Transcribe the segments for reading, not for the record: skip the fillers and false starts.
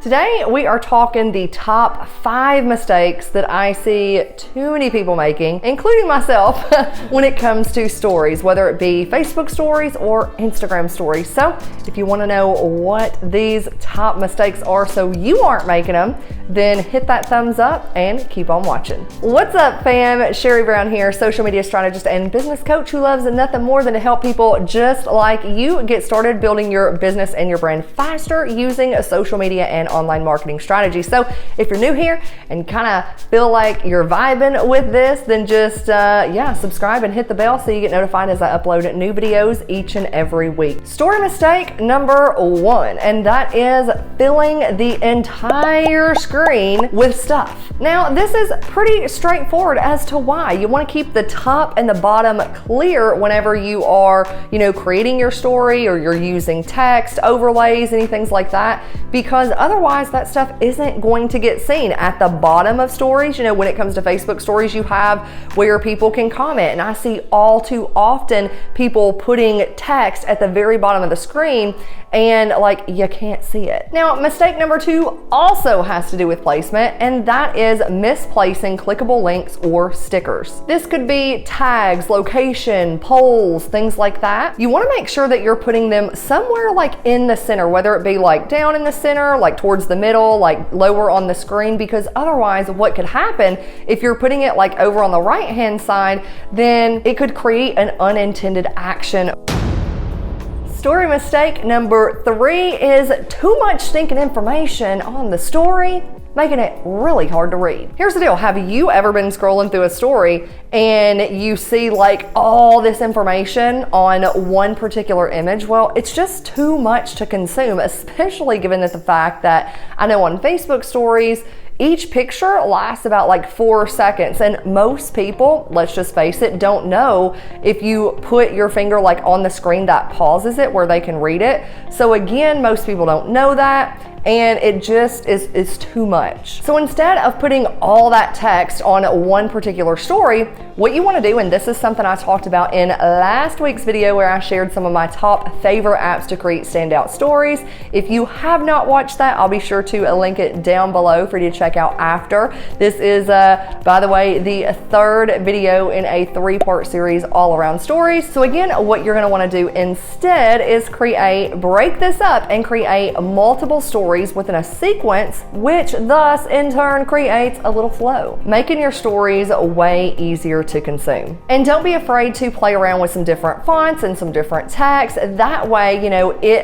Today we are talking the top 5 mistakes that I see too many people making, including myself, when it comes to stories, whether it be Facebook stories or Instagram stories. So if you want to know what these top mistakes are so you aren't making them, then hit that thumbs up and keep on watching. What's up, fam? Sherri Brown here, social media strategist and business coach who loves nothing more than to help people just like you get started building your business and your brand faster using social media and online marketing strategy. So if you're new here and kind of feel like you're vibing with this, then just subscribe and hit the bell so you get notified as I upload new videos each and every week. Story mistake number 1, and that is filling the entire screen with stuff. Now this is pretty straightforward as to why. You want to keep the top and the bottom clear whenever you are, creating your story or you're using text, overlays, anything like that, because otherwise that stuff isn't going to get seen. At the bottom of stories, when it comes to Facebook stories, you have where people can comment, and I see all too often people putting text at the very bottom of the screen and you can't see it. Now, mistake number 2 also has to do with placement, and that is misplacing clickable links or stickers. This could be tags, location, polls, things like that. You want to make sure that you're putting them somewhere in the center, whether it be down in the center, towards the middle, lower on the screen, because otherwise what could happen if you're putting it over on the right hand side, then it could create an unintended action. Story mistake number 3 is too much stinking information on the story, making it really hard to read. Here's the deal. Have you ever been scrolling through a story and you see all this information on one particular image? Well, it's just too much to consume, especially given the fact that I know on Facebook stories, each picture lasts about 4 seconds, and most people, let's just face it, don't know if you put your finger on the screen that pauses it where they can read it. So again, most people don't know that, and it just is too much. So instead of putting all that text on one particular story, what you want to do, and this is something I talked about in last week's video where I shared some of my top favorite apps to create standout stories. If you have not watched that, I'll be sure to link it down below for you to check out after. This is, by the way, the 3rd video in a 3-part series all around stories. So again, what you're going to want to do instead is break this up and create multiple stories within a sequence, which thus in turn creates a little flow, making your stories way easier to consume. And don't be afraid to play around with some different fonts and some different text. That way,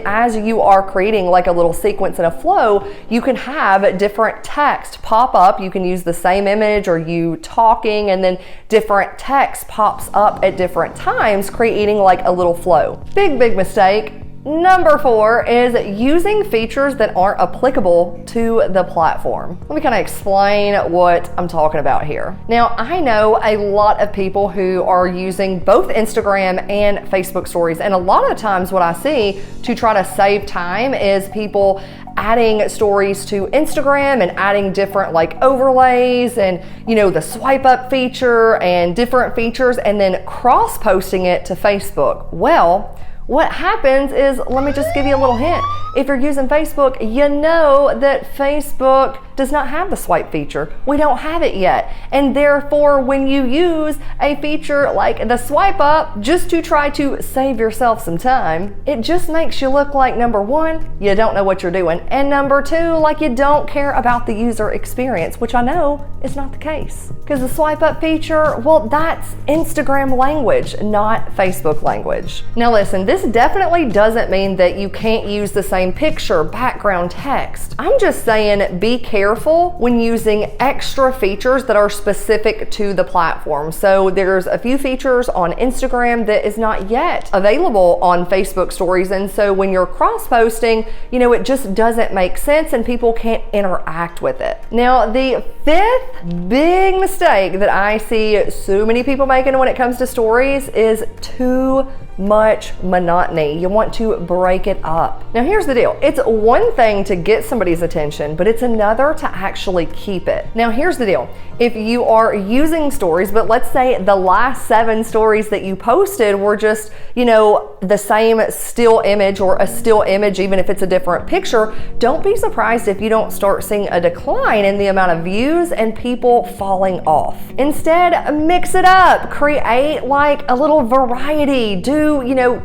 as you are creating a little sequence and a flow, you can have different text pop up. You can use the same image or you talking, and then different text pops up at different times, creating a little flow. Big mistake. Number 4 is using features that aren't applicable to the platform. Let me kind of explain what I'm talking about here. Now, I know a lot of people who are using both Instagram and Facebook stories, and a lot of times what I see to try to save time is people adding stories to Instagram and adding different overlays and the swipe up feature and different features, and then cross posting it to Facebook. Well, what happens is, let me just give you a little hint. If you're using Facebook, you know that Facebook does not have the swipe feature. We don't have it yet. And therefore, when you use a feature like the swipe up just to try to save yourself some time, it just makes you look like, number 1, you don't know what you're doing, and number 2, you don't care about the user experience, which I know is not the case. Because the swipe up feature, well, that's Instagram language, not Facebook language. Now listen, this definitely doesn't mean that you can't use the same picture, background, text. I'm just saying be careful when using extra features that are specific to the platform. So there's a few features on Instagram that is not yet available on Facebook stories, and so when you're cross-posting, it just doesn't make sense and people can't interact with it. Now, the 5th big mistake that I see so many people making when it comes to stories is too much monotony. You want to break it up. Now here's the deal. It's one thing to get somebody's attention, but it's another to actually keep it. Now here's the deal. If you are using stories, but let's say the last 7 stories that you posted were just, the same still image or a still image, even if it's a different picture, don't be surprised if you don't start seeing a decline in the amount of views and people falling off. Instead, mix it up. Create like a little variety. Do,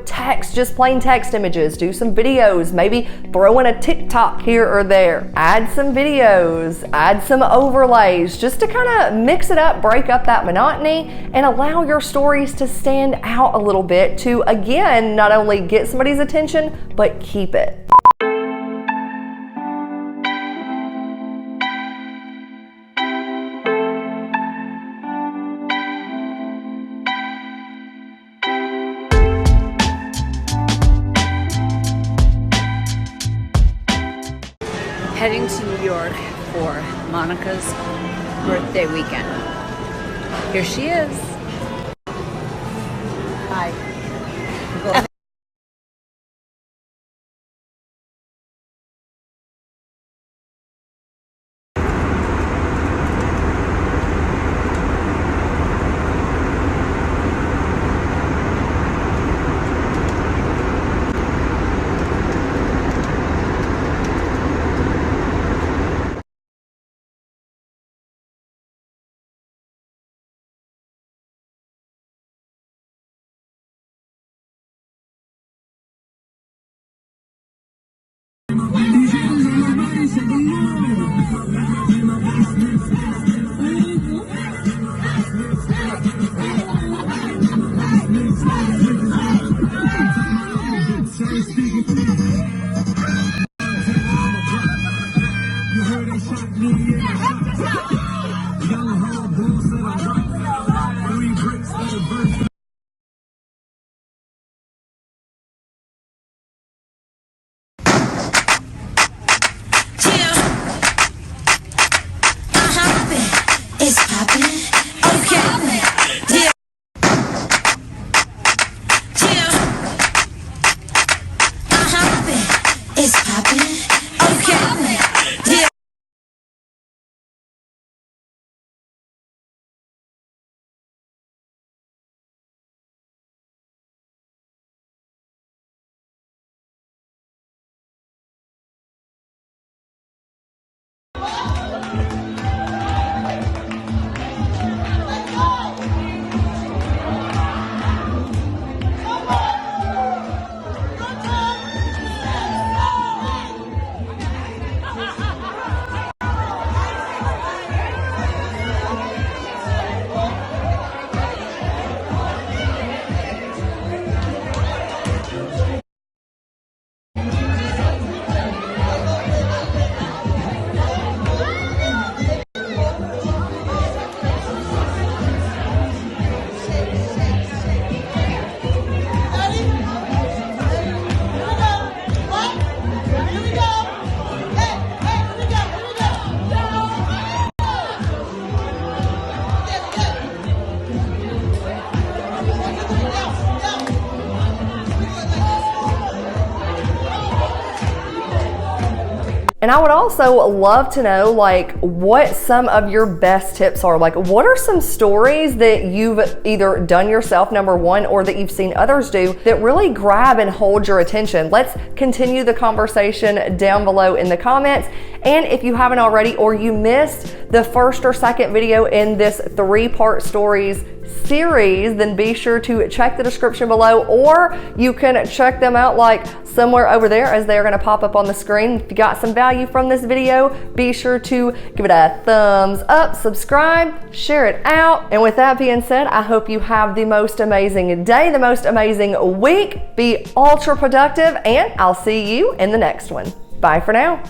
text, just plain text images. Do some videos. Maybe throw in a TikTok here or there. Add some videos. Add some overlays just to kind of mix it up, break up that monotony, and allow your stories to stand out a little bit to, again, not only get somebody's attention, but keep it. Heading to New York for Monica's birthday weekend. Here she is. Hi. Go ahead. It's poppin', okay. Yeah. It's poppin', okay. Yeah. And I would also love to know what some of your best tips are. What are some stories that you've either done yourself, number one, or that you've seen others do that really grab and hold your attention? Let's continue the conversation down below in the comments. And if you haven't already, or you missed the first or second video in this 3-part stories series, then be sure to check the description below, or you can check them out somewhere over there as they're going to pop up on the screen. If you got some value from this video, be sure to give it a thumbs up, subscribe, share it out. And with that being said, I hope you have the most amazing day, the most amazing week. Be ultra productive, and I'll see you in the next one. Bye for now.